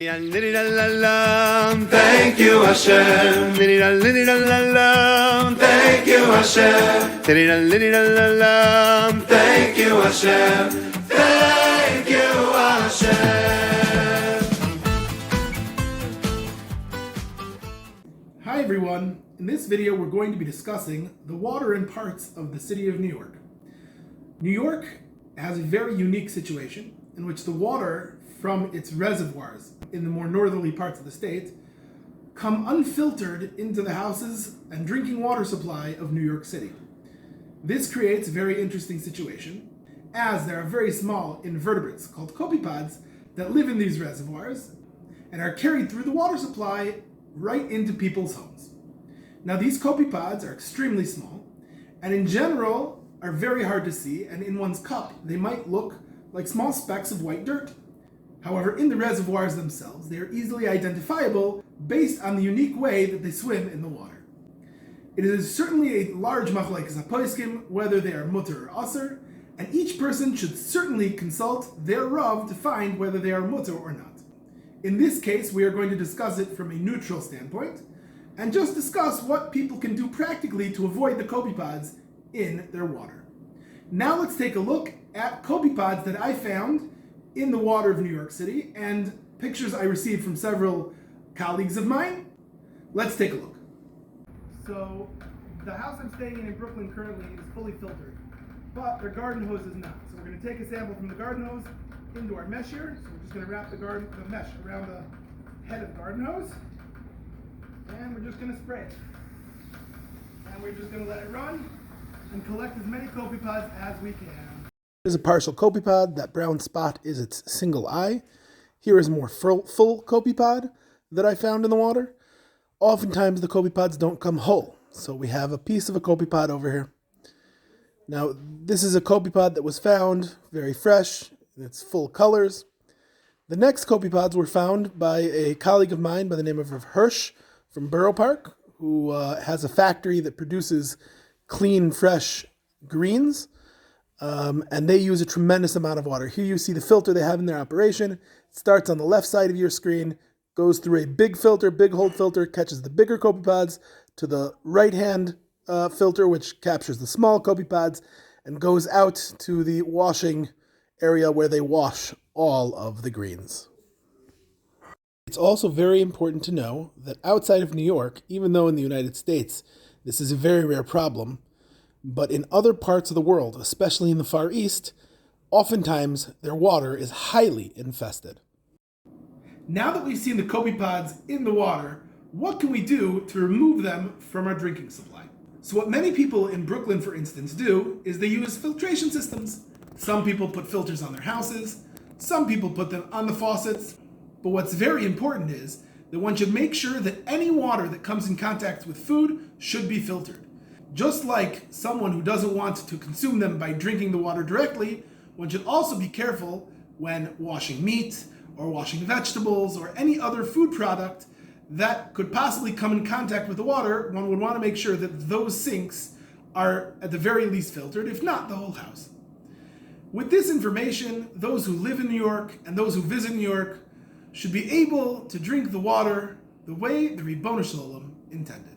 Thank you, Hashem. Thank you, Hashem. Thank you, Hashem. Thank you, Hashem. Hi everyone. In this video we're going to be discussing the water in parts of the city of New York. New York has a very unique situation in which the water from its reservoirs in the more northerly parts of the state come unfiltered into the houses and drinking water supply of New York City. This creates a very interesting situation, as there are very small invertebrates called copepods that live in these reservoirs and are carried through the water supply right into people's homes. Now these copepods are extremely small and in general are very hard to see, and in one's cup they might look like small specks of white dirt. However, in the reservoirs themselves, they are easily identifiable based on the unique way that they swim in the water. It is certainly a large machlokes haposkim whether they are mutter or aser, and each person should certainly consult their rav to find whether they are mutter or not. In this case, we are going to discuss it from a neutral standpoint, and just discuss what people can do practically to avoid the copepods in their water. Now let's take a look at copepods that I found in the water of New York City, and pictures I received from several colleagues of mine. Let's take a look. So, the house I'm staying in Brooklyn currently is fully filtered, but their garden hose is not. So we're going to take a sample from the garden hose into our mesh here. So we're just going to wrap the mesh around the head of the garden hose, and we're just going to spray it. And we're just going to let it run and collect as many copepods as we can. Here's a partial copepod. That brown spot is its single eye. Here is a more full copepod that I found in the water. Oftentimes the copepods don't come whole, so we have a piece of a copepod over here. Now this is a copepod that was found very fresh, in its full colors. The next copepods were found by a colleague of mine by the name of Hirsch from Borough Park, who has a factory that produces clean, fresh greens. And they use a tremendous amount of water. Here you see the filter they have in their operation. It starts on the left side of your screen, goes through a big filter, big hold filter, catches the bigger copepods, to the right-hand filter, which captures the small copepods, and goes out to the washing area where they wash all of the greens. It's also very important to know that outside of New York, even though in the United States this is a very rare problem, but in other parts of the world, especially in the Far East, oftentimes their water is highly infested. Now that we've seen the copepods in the water, what can we do to remove them from our drinking supply? So what many people in Brooklyn, for instance, do is they use filtration systems. Some people put filters on their houses, some people put them on the faucets, but what's very important is that one should make sure that any water that comes in contact with food should be filtered. Just like someone who doesn't want to consume them by drinking the water directly, one should also be careful when washing meat or washing vegetables or any other food product that could possibly come in contact with the water. One would want to make sure that those sinks are at the very least filtered, if not the whole house. With this information, those who live in New York and those who visit New York should be able to drink the water the way the Ribono Shel Olam intended.